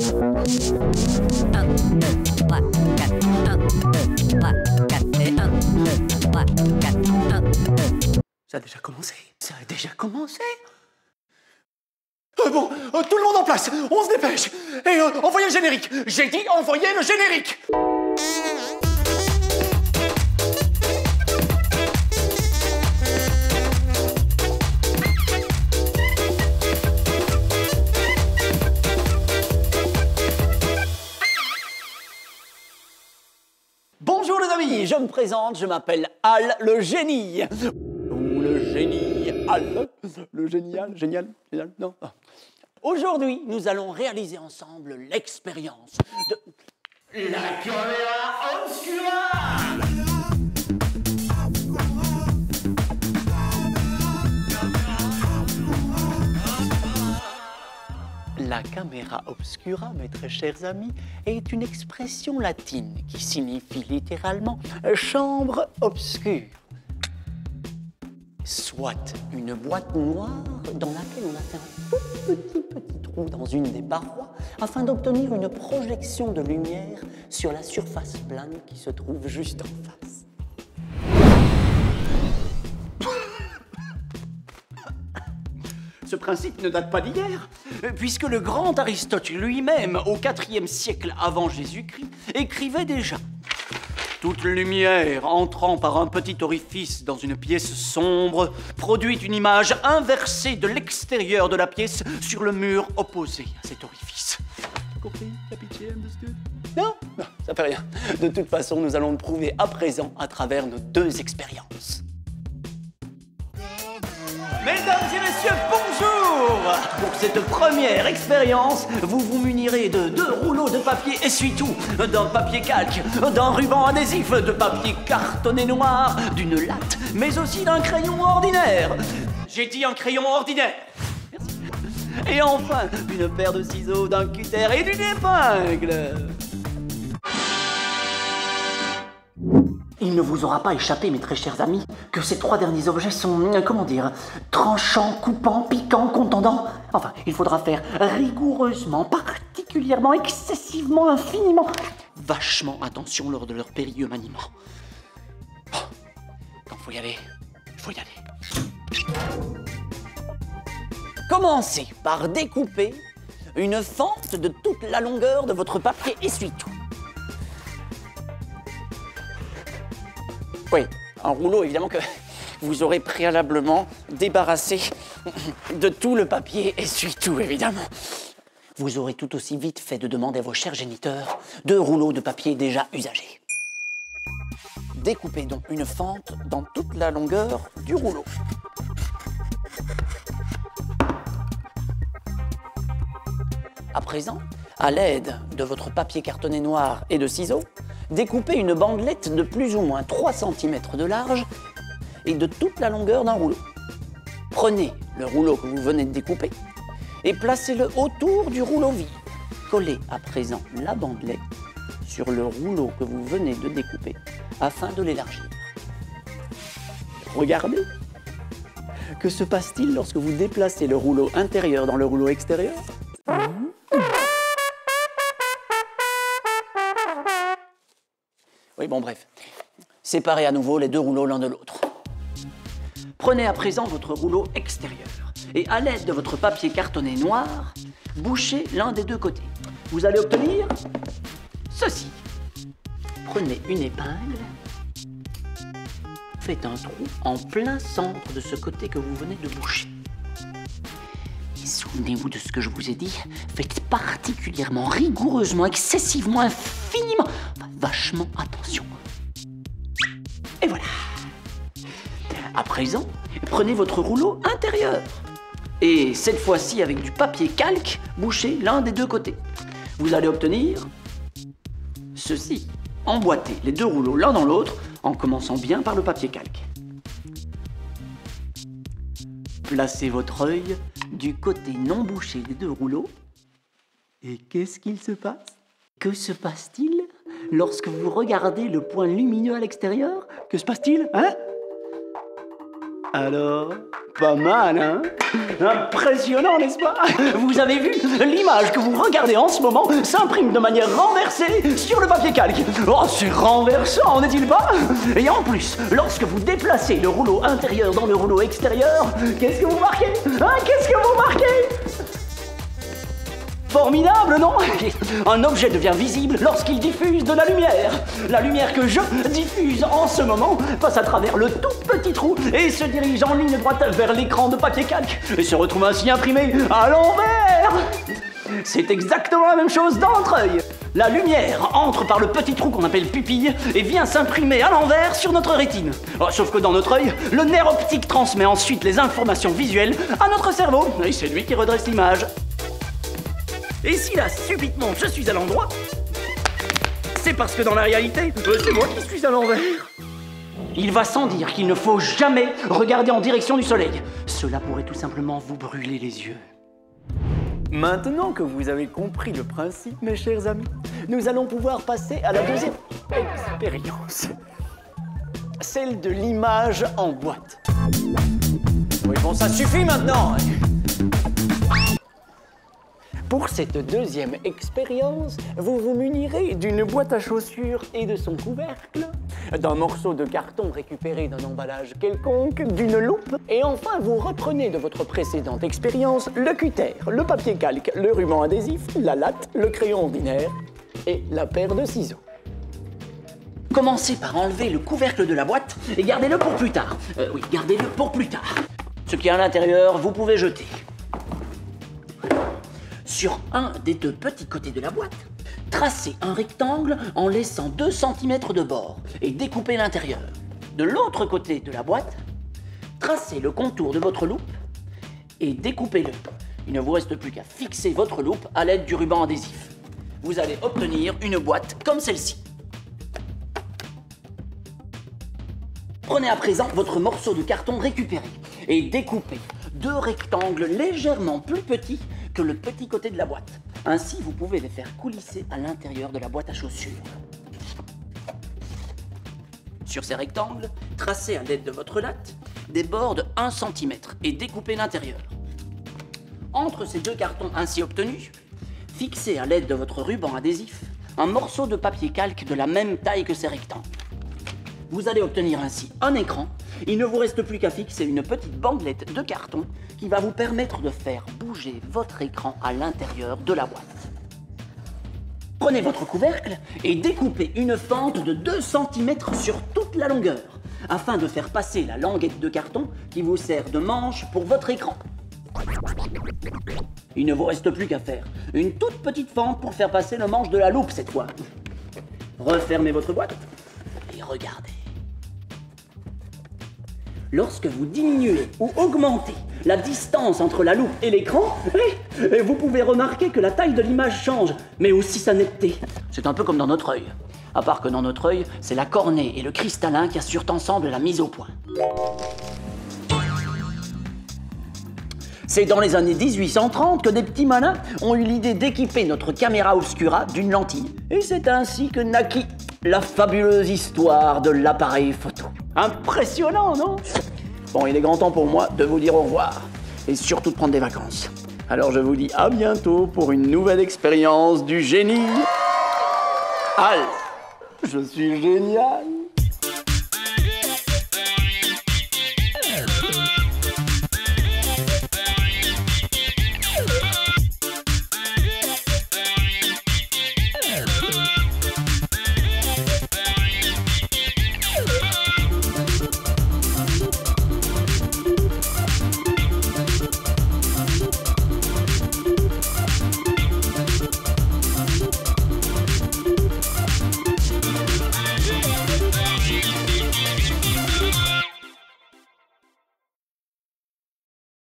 Ça a déjà commencé. Ça a déjà commencé. Bon, tout le monde en place. On se dépêche. Et envoyez le générique. J'ai dit envoyez le générique. Bonjour les amis, je me présente, je m'appelle Al le génie. Ou le génie Al. Le génial, génial, non. Aujourd'hui, nous allons réaliser ensemble l'expérience de la caméra obscura. La camera obscura, mes très chers amis, est une expression latine qui signifie littéralement chambre obscure. Soit une boîte noire dans laquelle on a fait un tout petit trou dans une des parois afin d'obtenir une projection de lumière sur la surface plane qui se trouve juste en face. Ce principe ne date pas d'hier, puisque le grand Aristote lui-même, au IVe siècle avant Jésus-Christ, écrivait déjà « Toute lumière entrant par un petit orifice dans une pièce sombre produit une image inversée de l'extérieur de la pièce sur le mur opposé à cet orifice. » Compris? La pitié, understood? Non, ça fait rien. De toute façon, nous allons le prouver à présent à travers nos deux expériences. Mesdames et messieurs, bonjour! Pour cette première expérience, vous vous munirez de 2 rouleaux de papier essuie-tout, d'un papier calque, d'un ruban adhésif, de papier cartonné noir, d'une latte, mais aussi d'un crayon ordinaire. J'ai dit un crayon ordinaire. Merci. Et enfin, d'une paire de ciseaux, d'un cutter et d'une épingle. Il ne vous aura pas échappé, mes très chers amis, que ces 3 derniers objets sont, comment dire, tranchants, coupants, piquants, contondants. Enfin, il faudra faire rigoureusement, particulièrement, excessivement, infiniment, vachement attention lors de leur périlleux maniement. Oh, quand faut y aller, il faut y aller. Commencez par découper une fente de toute la longueur de votre papier essuie-tout. Oui, un rouleau, évidemment, que vous aurez préalablement débarrassé de tout le papier essuie-tout, évidemment. Vous aurez tout aussi vite fait de demander à vos chers géniteurs 2 rouleaux de papier déjà usagés. Découpez donc une fente dans toute la longueur du rouleau. À présent, à l'aide de votre papier cartonné noir et de ciseaux, découpez une bandelette de plus ou moins 3 cm de large et de toute la longueur d'un rouleau. Prenez le rouleau que vous venez de découper et placez-le autour du rouleau vide. Collez à présent la bandelette sur le rouleau que vous venez de découper afin de l'élargir. Regardez. Que se passe-t-il lorsque vous déplacez le rouleau intérieur dans le rouleau extérieur ? Oui, bon, bref. Séparez à nouveau les 2 rouleaux l'un de l'autre. Prenez à présent votre rouleau extérieur et à l'aide de votre papier cartonné noir, bouchez l'un des 2 côtés. Vous allez obtenir ceci. Prenez une épingle, faites un trou en plein centre de ce côté que vous venez de boucher. Et souvenez-vous de ce que je vous ai dit, faites particulièrement, rigoureusement, excessivement, infiniment, vachement attention. Et voilà. À présent, prenez votre rouleau intérieur. Et cette fois-ci, avec du papier calque, bouchez l'un des 2 côtés. Vous allez obtenir ceci. Emboîtez les 2 rouleaux l'un dans l'autre en commençant bien par le papier calque. Placez votre œil du côté non bouché des 2 rouleaux. Et qu'est-ce qu'il se passe? Que se passe-t-il lorsque vous regardez le point lumineux à l'extérieur? Que se passe-t-il, hein? Alors, pas mal, hein? Impressionnant, n'est-ce pas? Vous avez vu? L'image que vous regardez en ce moment s'imprime de manière renversée sur le papier calque. Oh, c'est renversant, n'est-il pas? Et en plus, lorsque vous déplacez le rouleau intérieur dans le rouleau extérieur, qu'est-ce que vous marquez? Hein? Qu'est-ce que vous marquez? Formidable, non? Un objet devient visible lorsqu'il diffuse de la lumière. La lumière que je diffuse en ce moment passe à travers le tout petit trou et se dirige en ligne droite vers l'écran de papier calque et se retrouve ainsi imprimé à l'envers. C'est exactement la même chose dans notre œil. La lumière entre par le petit trou qu'on appelle pupille et vient s'imprimer à l'envers sur notre rétine. Oh, sauf que dans notre œil, le nerf optique transmet ensuite les informations visuelles à notre cerveau et c'est lui qui redresse l'image. Et si là, subitement, je suis à l'endroit, c'est parce que dans la réalité, c'est moi qui suis à l'envers. Il va sans dire qu'il ne faut jamais regarder en direction du soleil. Cela pourrait tout simplement vous brûler les yeux. Maintenant que vous avez compris le principe, mes chers amis, nous allons pouvoir passer à la deuxième expérience. Celle de l'image en boîte. Oui, bon, ça suffit maintenant. Pour cette deuxième expérience, vous vous munirez d'une boîte à chaussures et de son couvercle, d'un morceau de carton récupéré d'un emballage quelconque, d'une loupe, et enfin vous reprenez de votre précédente expérience le cutter, le papier calque, le ruban adhésif, la latte, le crayon ordinaire et la paire de ciseaux. Commencez par enlever le couvercle de la boîte et gardez-le pour plus tard. Oui, gardez-le pour plus tard. Ce qui est à l'intérieur, vous pouvez jeter. Sur un des deux petits côtés de la boîte, tracez un rectangle en laissant 2 cm de bord et découpez l'intérieur. De l'autre côté de la boîte, tracez le contour de votre loupe et découpez-le. Il ne vous reste plus qu'à fixer votre loupe à l'aide du ruban adhésif. Vous allez obtenir une boîte comme celle-ci. Prenez à présent votre morceau de carton récupéré et découpez 2 rectangles légèrement plus petits que le petit côté de la boîte. Ainsi, vous pouvez les faire coulisser à l'intérieur de la boîte à chaussures. Sur ces rectangles, tracez à l'aide de votre latte des bords de 1 cm et découpez l'intérieur. Entre ces 2 cartons ainsi obtenus, fixez à l'aide de votre ruban adhésif un morceau de papier calque de la même taille que ces rectangles. Vous allez obtenir ainsi un écran. Il ne vous reste plus qu'à fixer une petite bandelette de carton qui va vous permettre de faire bouger votre écran à l'intérieur de la boîte. Prenez votre couvercle et découpez une fente de 2 cm sur toute la longueur afin de faire passer la languette de carton qui vous sert de manche pour votre écran. Il ne vous reste plus qu'à faire une toute petite fente pour faire passer le manche de la loupe cette fois. Refermez votre boîte et regardez. Lorsque vous diminuez ou augmentez la distance entre la loupe et l'écran, vous pouvez remarquer que la taille de l'image change, mais aussi sa netteté. C'est un peu comme dans notre œil. À part que dans notre œil, c'est la cornée et le cristallin qui assurent ensemble la mise au point. C'est dans les années 1830 que des petits malins ont eu l'idée d'équiper notre caméra obscura d'une lentille. Et c'est ainsi que naquit la fabuleuse histoire de l'appareil photo. Impressionnant, non? Bon, il est grand temps pour moi de vous dire au revoir et surtout de prendre des vacances. Alors je vous dis à bientôt pour une nouvelle expérience du génie. Je suis génial.